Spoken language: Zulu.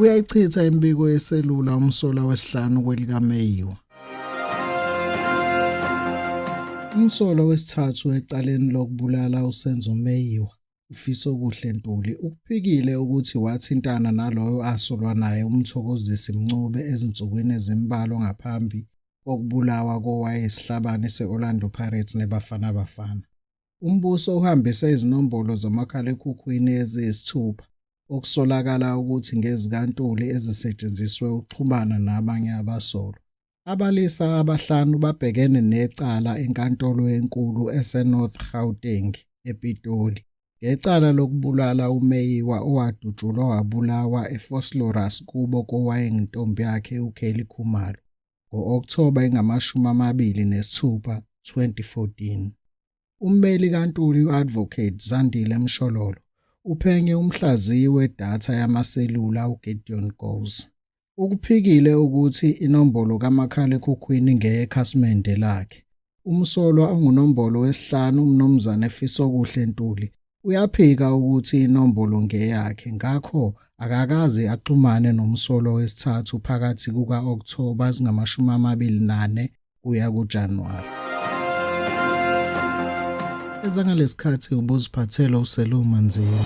uyayichitha imibiko yeselula umsola wesihlanu kwelikaMeyiwa. Umsola wesithathu ecaleni lokubulala uSenzo Meyiwa, uFisokuhle Ntuli, ukuphikile ukuthi wathintana naloyo asolwa naye uMthokozisi Mncube ezinsukwini ezimbalwa ngaphambi kokubulawa kowayeyisihlabani se-Orlando Pirates neBafana Bafana. Umbuso uhambise izinombolo zamakhalekhukhwini eziyisithupha okusolakala ukuthi ngezikaNtuli ezisetshenziswe ukuxhumana nabanye abasolwa. Abalisa abahlanu babhekene necala enkantolo enkulu eseNorth Gauteng, ePitoli, ngecala lokubulala uMeyiwa owadutshulwa wabulawa eVosloorus kubo kowayeyintombi yakhe uKelly Khumalo ngo-Okthoba 26, 2014. Ummeli kaNtuli u-Advocate Zandile Mshololo uphenye umhlaziyi wedatha yamaselula uGideon Gows. Ukuphikile ukuthi inombolo kamakhalekhukhwini ngeyekhasimende lakhe. Umsolwa ongunombolo wesihlanu uMnumzane Fisokuhle Ntuli uyaphika ukuthi inombolo ngeyakhe, ngakho akakaze axhumane nomsolwa wesithathu phakathi kuka-Okthoba 24 kuya kuJanuwari. Ezangalesi sikhathi ubuziphathele uSeluma Nzima.